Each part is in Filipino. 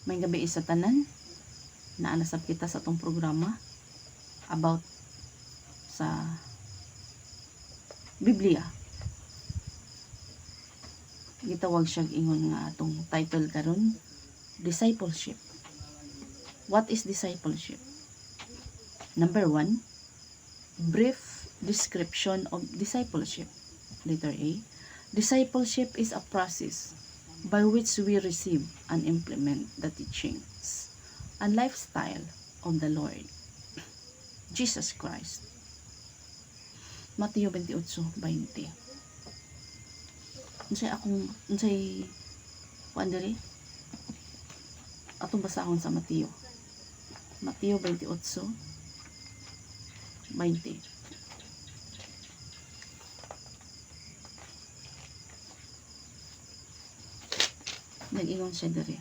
May gabi sa tanan na anasab kita sa tong programa about sa Biblia. Gitawag siya ingon nga atong title karon, discipleship. What is discipleship? Number 1, brief description of discipleship. Letter A, discipleship is a process by which we receive and implement the teachings and lifestyle of the Lord Jesus Christ. Mateo 28:20. Unsay kuan diri? Atong basahon sa Mateo 28:20. Nag-ingon siya diri.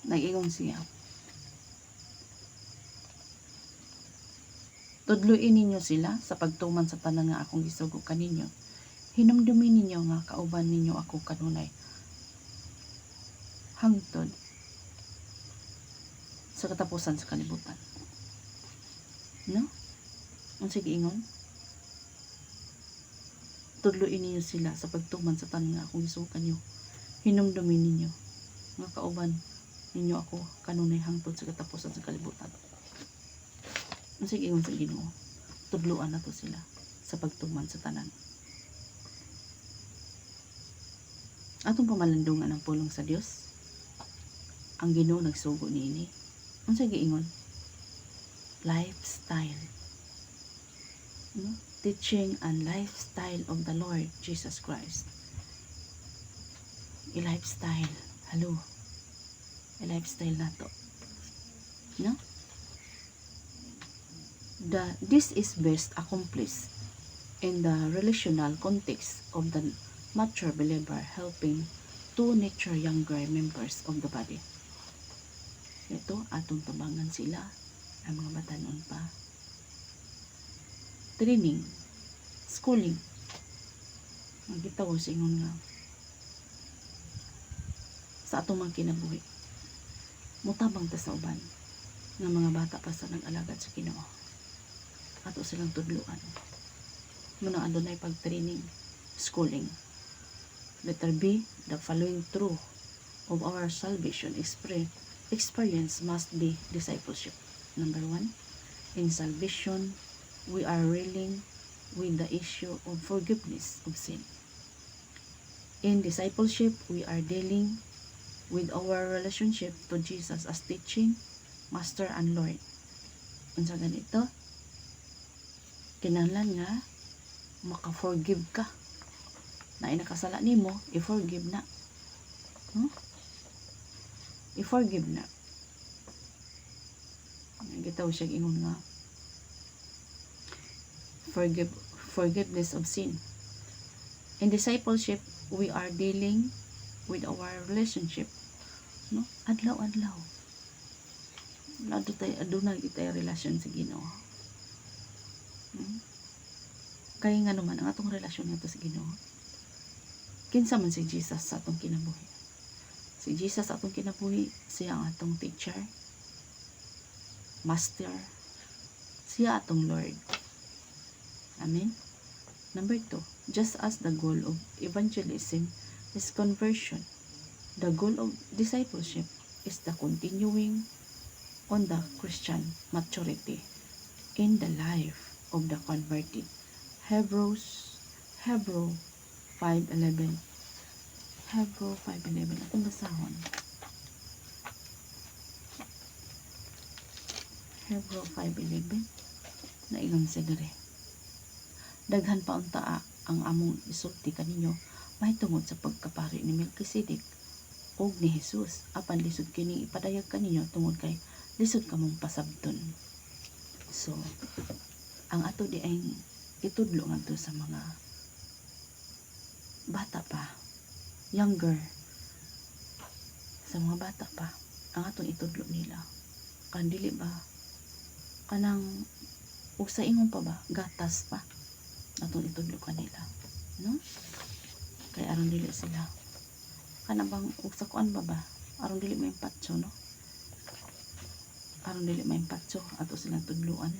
Nag-ingon siya. Tudluin ninyo sila sa pagtuman sa tanan nga akong gisugo kaninyo. Hinumdumin ninyo nga kauban ninyo ako kanunay hangtod sa katapusan sa kalibutan. No? Unsay giingon? Tudluin ninyo sila sa pagtuman sa tanan nga akong gisugo kanyo. Hinumdumin ninyo nga kauban ninyo ako kanunay hangtod sa katapusan sa kalibutan. Unsay giingon sa Ginoo? Tudluan nato sila sa pagtuman sa tanan. Atong pamalandungan ang pulong sa Dios. Ang Ginoo nagsugo niini. Unsay giingon? Lifestyle. No? Teaching and lifestyle of the Lord Jesus Christ. I-lifestyle. Hello. I-lifestyle nato. No? This is best accomplished in the relational context of the mature believer helping to nurture younger members of the body. Ito, atong tubangan sila ang mga batanon pa. Training, schooling. Ang gitawag sa ingon nga sa atong mga kinabuhi. Mutabang ta sa uban ng mga bata pa sa nag-alagad sa Ginoo. Ato silang tudluan. Muna adunay pag-training, schooling. Letter B, the following truth of our salvation experience must be discipleship. Number 1, in salvation, we are reeling with the issue of forgiveness of sin. In discipleship, we are dealing with our relationship to Jesus as teaching, Master and Lord. Unsa ganito? Kinahanglan nga maka-forgive ka. Na inakasala nimo, i-forgive na. I-forgive na. Gitaw siya ingon nga forgiveness of sin. In discipleship, we are dealing with our relationship. No? Adlaw-adlaw. Adunay kita relasyon sa Ginoo. Kaya nga naman ang atong relasyon nato sa Ginoo. Kinsa man si Jesus sa atong kinabuhi. Si Jesus sa atong kinabuhi, siya ang atong teacher, master, siya atong Lord. Amen. Number 2, just as the goal of evangelism is conversion, the goal of discipleship is the continuing on the Christian maturity in the life of the converted. Hebrew 5:11. Hebrew 5:11. Atong basahon. Hebrew 5:11. Naingon sa diri. Daghan pa unta ang among isulti kaninyo mahitungod sa pagkapari ni Melkisedek og ni Jesus, apan lisod kini ipadayag kaninyo tungod kay lisod ka mong pasabton. So ang ato di ay itudlo ngadto sa mga bata pa, younger, sa mga bata pa, ang atong itudlo nila kan dili ba kanang usa ingon pa ba gatas pa atong itudlo kanila, no? Kay aron dili sila kana bang usa kuan ba aron dili may patso, no? Aron dili may patso ato silang tudluan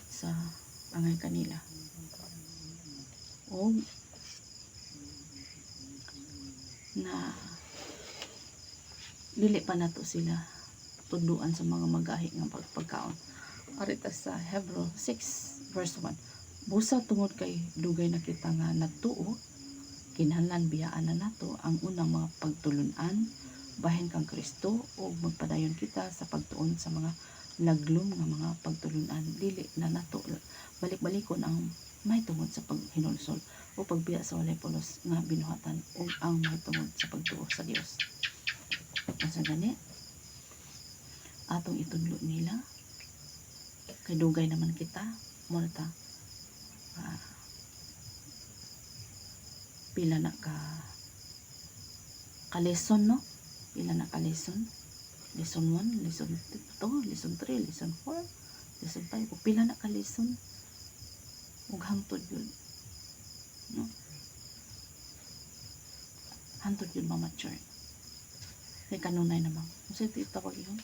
sa angay kanila. O na dili pa nato sila tudluan sa mga magahi nga pagkaon. Arita sa Hebrew 6 verse 1, busa tungod kay dugay na kita nga nagtuo, kinahanglan biyaan na nato ang unang mga pagtulunan bahin kang Kristo o magpadayon kita sa pagtuon sa mga laglom nga mga pagtulunan. Dili na nato balik-balikon ang may tungod sa paghinulsol o pagbiya sa walay pulos nga binuhatan o ang may tungod sa pagtuo sa Dios. Sa gani atong itudlo nila kay dugay naman kita mo na ta pila na ka lesson, no? Pila na ka lesson 1, lesson 2, lesson 3, lesson 4, lesson 5, o pila na ka lesson ug hangtod yun, no? Hangtod yun ma-mature kay kanunay naman kasi ito tawag yun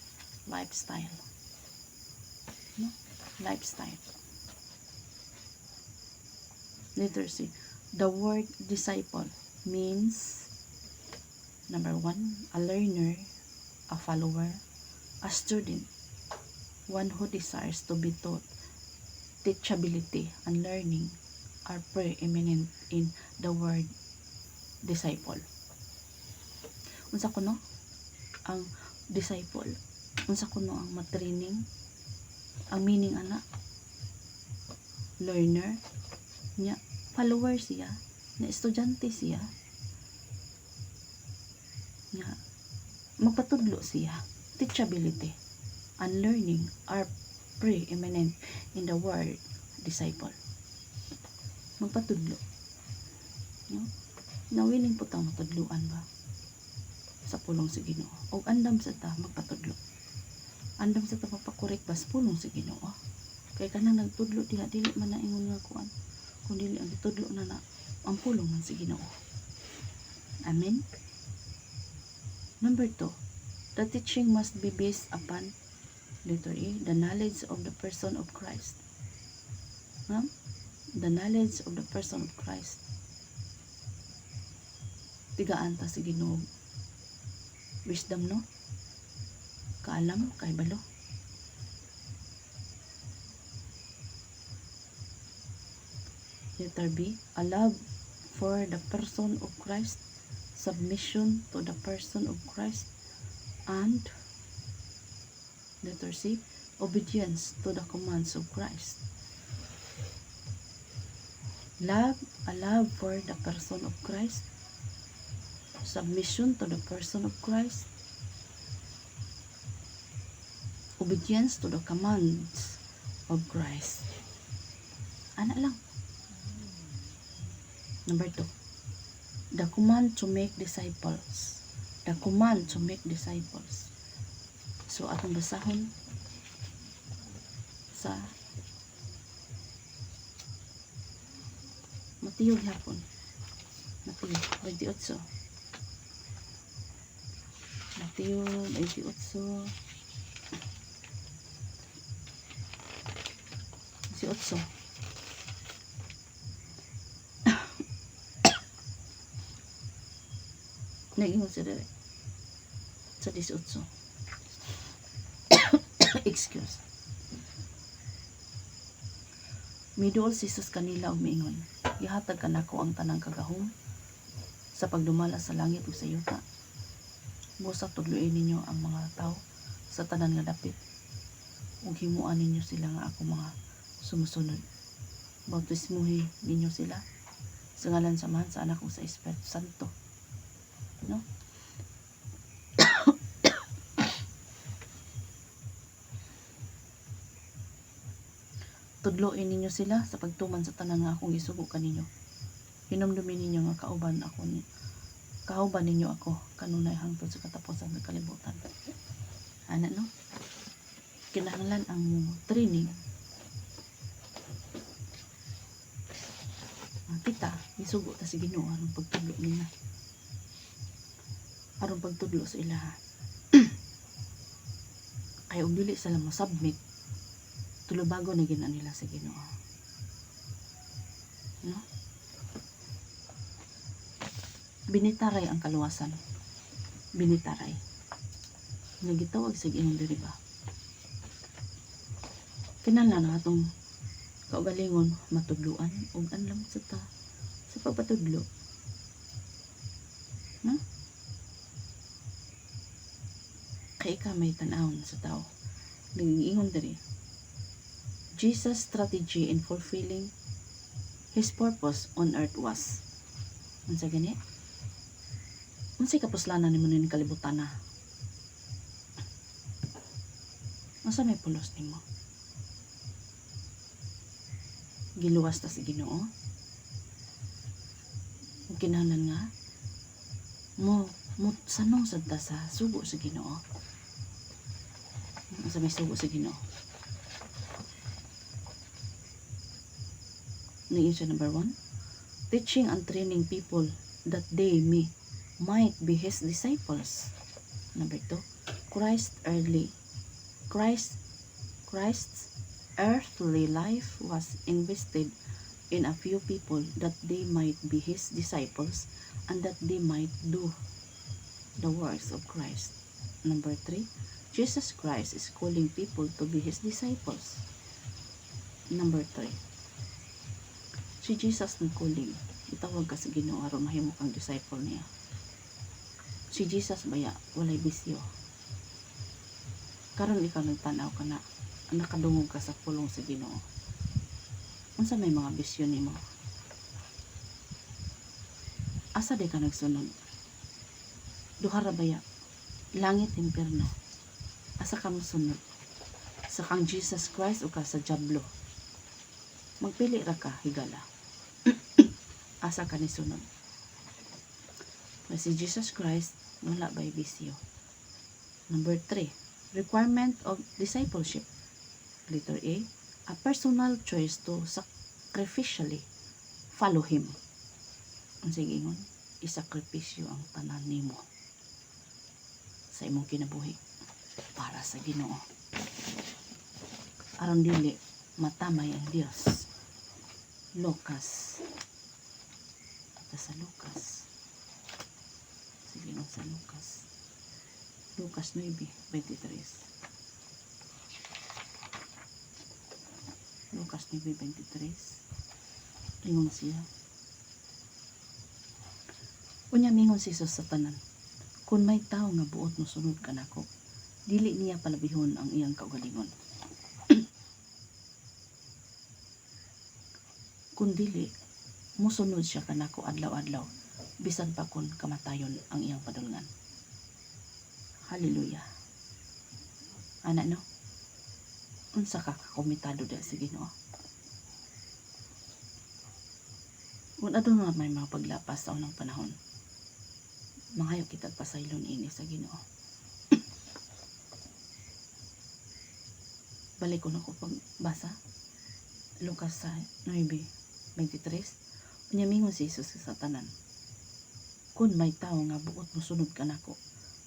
lifestyle, no? Lifestyle. Letter C. The word disciple means number 1, a learner, a follower, a student, one who desires to be taught. Teachability and learning are preeminent in the word disciple. Unsa kuno ang disciple? Unsa kuno ang matraining? Ang meaning ana learner nya, follower siya, na estudyante siya, nya magpatudlo siya. Teachability and learning are preeminent in the word disciple. Magpatudlo, no? Nawiling po tang matudluan ba sa pulong sa Ginoo, o andam sa ta magpatudlo, andam sa ta mapakorek ba sa pulong sa Ginoo. Kay kanang nagtudlo diha dili man na ingon nga kuan, kundi ang gitudlo na ang pulong man sa Ginoo. Amen. Number 2, the teaching must be based upon letter E, the knowledge of the person of Christ. The knowledge of the person of Christ. Tigaan ta sa Ginoo. Wisdom, no? Kaalam, kaibalo. Letter B, a love for the person of Christ, submission to the person of Christ, and letter C, obedience to the commands of Christ. Love, a love for the person of Christ, submission to the person of Christ, obedience to the commands of Christ. Ana lang. Number 2, the command to make disciples. The command to make disciples. So atong basahon sa Mateo gihapon. Mateo 28. Mateo 28. 18. Nag-ingon sa dire sa 18. Excuse. Miduol si Jesus kanila og miingon, gihatag kanako ang tanang kagahom sa pagdumala sa langit ug sa yuta. Busa tudloy ninyo ang mga tao sa tanan nga dapit ug himuan ninyo sila nga ako mga sumusunod. Bautismuhin ninyo sila sa ngalan sa Ama, sa Anak ug sa Espiritu Santo. No? tudloin ninyo sila sa pagtuman sa tanan nga akong gisugo kaninyo. Hinumdumin ninyo nga kauban ninyo ako kanunay hangtod sa katapusan ng kalibutan. Ana no? Kinahanglan ang training. Kita gisugo ta si Ginoo aron pagtudlo nila. Aron pagtudlo sa ilaha. Kaya og dili sila mo submit, tulubago na ginan nila sa Ginoo. No? Binitaray ang kaluwasan. Binitaray. Nga gitawag sa Ginoo diri ba? Kinahanglan na atong kaugalingon matudluan ug anlam sa pagpatudlo. No? Kay ka may tan-awon sa tao. Nag-iingon diri. Jesus' strategy in fulfilling His purpose on earth was. Unsa gani? Unsay kapuslanan nimo ning kalibutan na? Unsa may pulos nimo? Giluwas ta si Ginoo. Ug kinahanglan nga mo sanong sad ta sa sugo sa Ginoo. Unsa may sugo sa Ginoo? Niin siya number 1. Teaching and training people that they might be His disciples. Number 2. Christ's earthly life was invested in a few people that they might be His disciples and that they might do the works of Christ. Number 3. Jesus Christ is calling people to be His disciples. Number 3. Si Jesus ng calling, itawag ka sa Ginoo aron mahimo kang disciple niya. Si Jesus baya walay bisyo. Karon ikaw nagtanaw ka na, nakadungog ka sa pulong sa Ginoo. Unsa may mga bisyo nimo? Asa di ka nagsunod? Duha ra baya? Langit, impierno. Asa ka mosunod? Sa kang Jesus Christ o ka sa diablo? Magpili ra ka, higala. Asa ka ni sunod? Si Jesus Christ, wala ba'y bisyo? Number 3. Requirement of discipleship. Letter A personal choice to sacrificially follow Him. Ang sige ingon, isakripisyo ang tanan nimo sa imong kinabuhi para sa Ginoo. Aron dili matamay ang Dios. Lucas. Ito sa Lucas. Sige no sa Lucas. Lucas 9:23. Lucas 9:23. Ingon siya. Unya mingon si Jesus sa tanan. Kung may tao nga buot mo sunod kanako, dili niya palabihon ang iyang kaugalingon. Kung dili mosunod siya kanako adlaw-adlaw, bisan pa kun kamatayon ang iyang padulngan. Hallelujah. Ana no? Unsa ka kakomitado da sa Ginoo? Kung adto na may mga paglapas sa unang panahon, mangayo kita pasaylon ini sa Ginoo. Balik ko na ko pagbasa. Lucas 9:23. Unya mingon si Jesus sa tanan. Kung may tao nga buot mosunod kanako,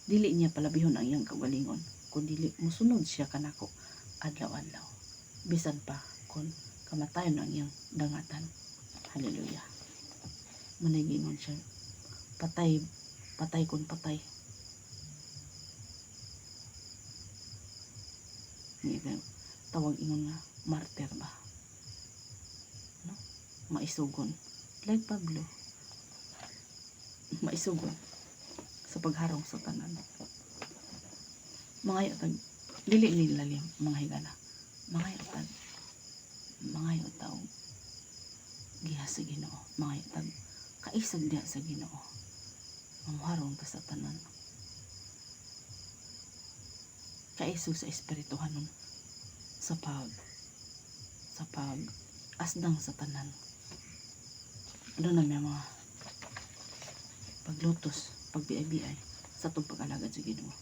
dili niya palabihon ang iyang kaugalingon, kun dili mosunod siya kanako adlaw-adlaw, bisan pa kun kamatayon ang iyang dangatan. Hallelujah. Manay gingon siya, patay kun patay. Tawag ingon nga martyr ba, no? Maisugon like Pablo, maisugon sa pagharong sa tanan. Mga yatag dili nila mga higala, mga yatag giha sa Ginoo, mga yatag kaisag diha sa Ginoo, mamuharong ta sa tanan, kaisog sa espirituhanon sa sa pag asdang sa tanan. Ano na may mga paglutos, pagbiay-biay sa itong pag-alagad sa Ginoo.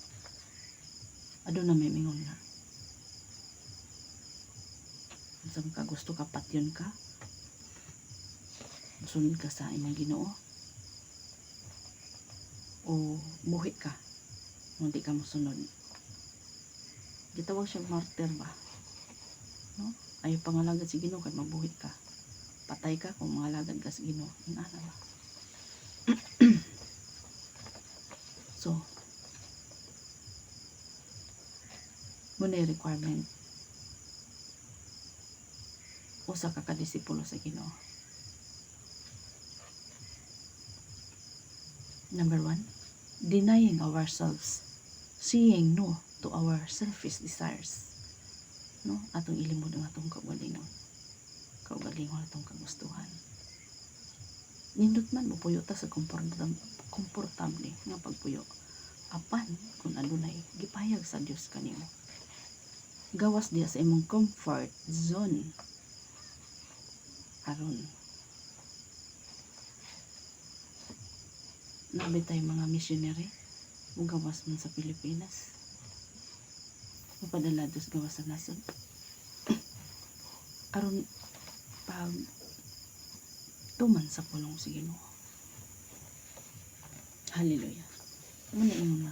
Ano na may mingon nga. Saan ka gusto ka, patyon ka? Sunod ka sa imong Ginoo? O buhi ka? Hindi ka mosunod. Gitawag siya martyr ba? No? Ayaw pangalagad si Ginoo kay magbuhi ka. Patay ka kung mangalagad ka sa Ginoo. Yung ana ba? So, muna yung requirement. Usa ka kadisipulo sa Ginoo. Number 1, denying ourselves, saying no to our selfish desires. No, atong ilimod ang atong kaugalingon atong kagustuhan. Nindot man mo puyo ta sa komportable nga pagpuyo, apan kung adunay gipayag sa Dios kanimo, gawas diya sa imong comfort zone aron nabi tayo mga missionary o gawas man sa Pilipinas, mapadala dos gawas sa nasod aron pag tuman sa pulong sa Ginoo. Hallelujah. Muna yung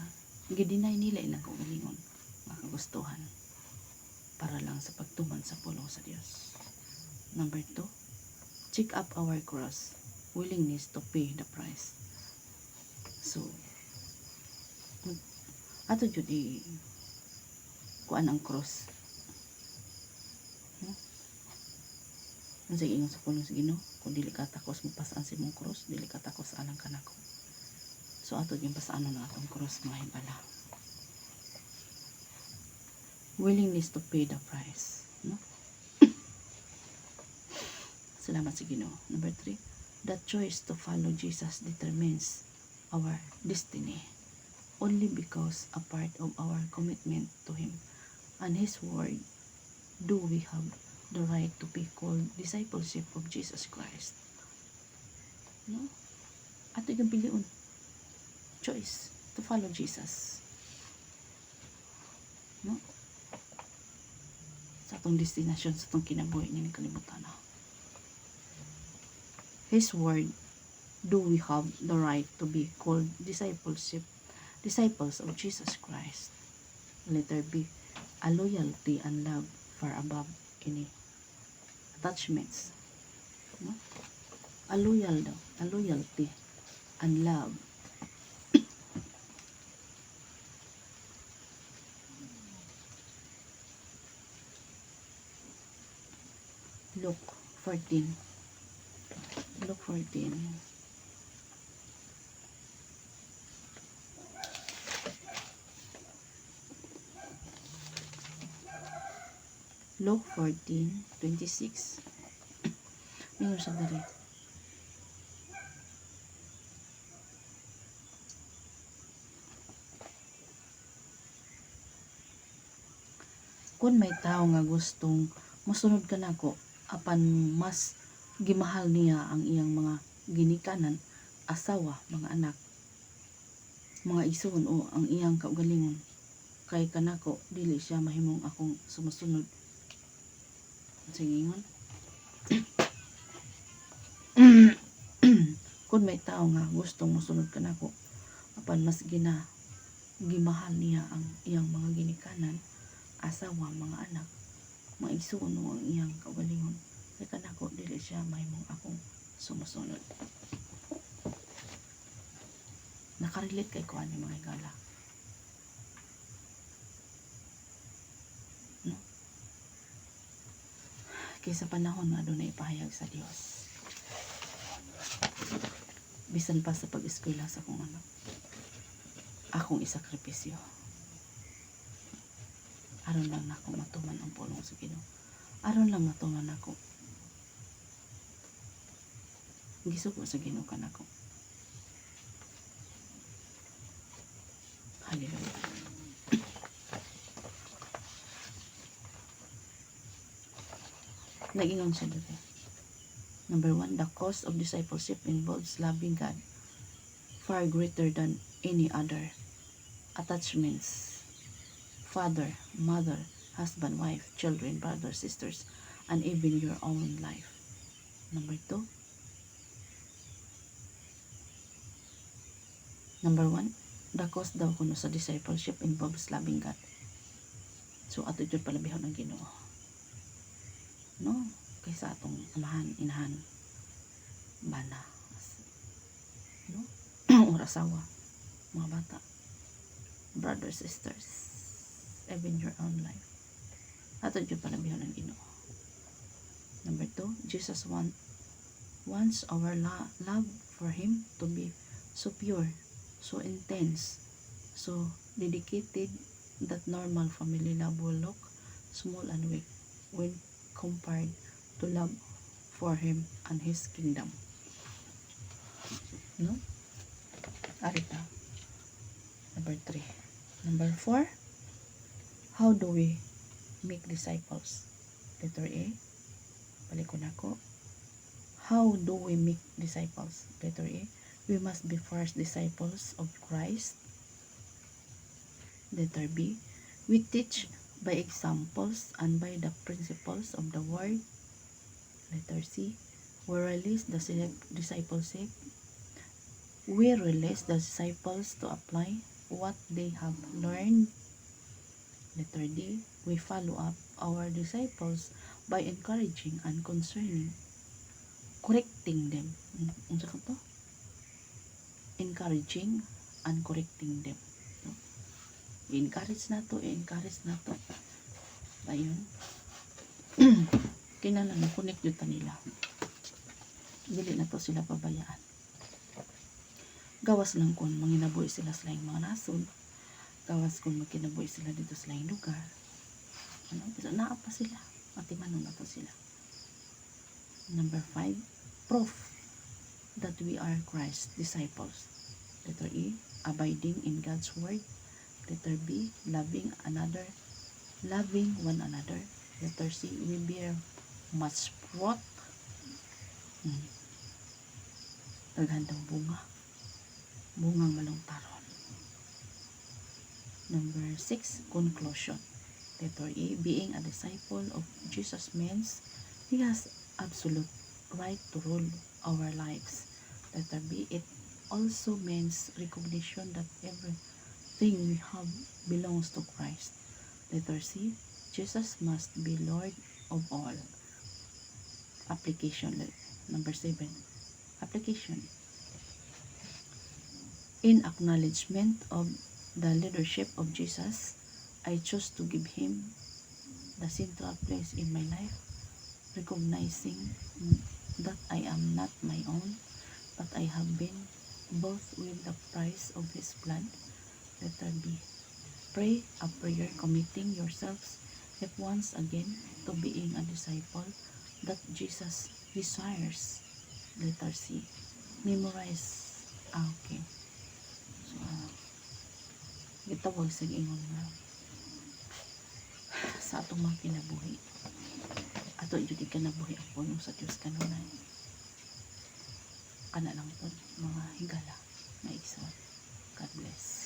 gidinay nila ilang kaugalingon mga kagustuhan para lang sa pagtuman sa pulong sa Dios. Number 2, check up our cross, willingness to pay the price. So, ato jud kuan ang cross. No? Ang sige ingon sa pulong sa Ginoo, kung dili ka takos mo pasaan si mong cross, dili ka takos alang kanako. So ato yung pasaan na atong cross mga hibala. Willingness to pay the price. No? Salamat sa Ginoo. Number 3, the choice to follow Jesus determines our destiny only because a part of our commitment to Him and His word do we have the right to be called discipleship of Jesus Christ. No? Ato yung piliun. Choice to follow Jesus. No? Sa atong destinasyon, sa atong kinabuhi ng kalibutan na. His word, do we have the right to be called disciples of Jesus Christ. Letter B, a loyalty and love far above any attachments. No? A loyalty and love Luke 14. Luke 14. Luke 14:26. Ngayon sa dari. Kung may tao nga gustong mosunod ka nako, apan mas gimahal niya ang iyang mga ginikanan, asawa, mga anak, mga igsoon o ang iyang kaugalingon, kay kanako dili siya mahimong akong sumusunod. Sige ngon. Kung may tao nga gustong mosunod kanako, apan mas gimahal niya ang iyang mga ginikanan, asawa, mga anak, mga igsoon o ang iyang kaugalingon, kay kanako dili siya mahimong akong sumusunod. Nakarelate kay kuan ni mga higala. No? Kaysa panahon nga doon na ipahayag sa Dios. Bisan pa sa pag-eskwela sa akong anak, akong isakripisyo. Aron lang nako matuman ang pulong sa Ginoo. Aron lang matuman ako. Gisugo sa Ginoo kanako. Hallelujah. Nagingon siya dito. Number 1, the cost of discipleship involves loving God far greater than any other attachments. Father, mother, husband, wife, children, brothers, sisters, and even your own life. Number 2, number 1, the cost daw kuno sa discipleship involves loving God. So ato jud palabihon ang Ginoo. No, kaysa atong amahan, inahan, bana, no? Or asawa, mga bata, brothers, sisters, even your own life. Ato jud palabihon ang Ginoo. Number 2, Jesus wants our love for Him to be so pure, so intense, so dedicated that normal family love will look small and weak when compared to love for Him and His kingdom. No? Arita. Number 3. Number 4, how do we make disciples? Letter A, balik ko na ko. How do we make disciples? Letter A, we must be first disciples of Christ. Letter B, we teach by examples and by the principles of the word. Letter C, we release the discipleship. We release the disciples to apply what they have learned. Letter D, we follow up our disciples by encouraging and correcting them. Unsa ka to? Encouraging and correcting them. No? I-encourage na to. Ayun. Kinalang connect yun nila. Dili na to sila pabayaan. Gawas lang kung manginabuhi sila sa laing mga nasod. Gawas kung magkinabuhi sila dito sa laing lugar. Ano? Bisa naa pa sila. Matimanon na to sila. Number 5, proof that we are Christ's disciples. Letter E, abiding in God's word. Letter B, loving one another. Letter C, we bear much fruit. Daghandang bungang malungtaron. Number 6, conclusion. Letter A, being a disciple of Jesus means He has absolute right to rule our lives. Letter B, it also means recognition that everything we have belongs to Christ. Letter C, Jesus must be Lord of all. Application. Number 7, application. In acknowledgement of the leadership of Jesus, I choose to give Him the central place in my life, recognizing that I am not my own, but I have been bought with the price of His blood. Letter B, pray a prayer committing yourselves if once again to being a disciple that Jesus desires. Letter C, memorize. Okay. So, gitawag sa ingon nga sa atong mga kinabuhi. Ato jud kanabuhi ako yung sa Dios kanunay. Kana lang po mga higala na igsoon. God bless.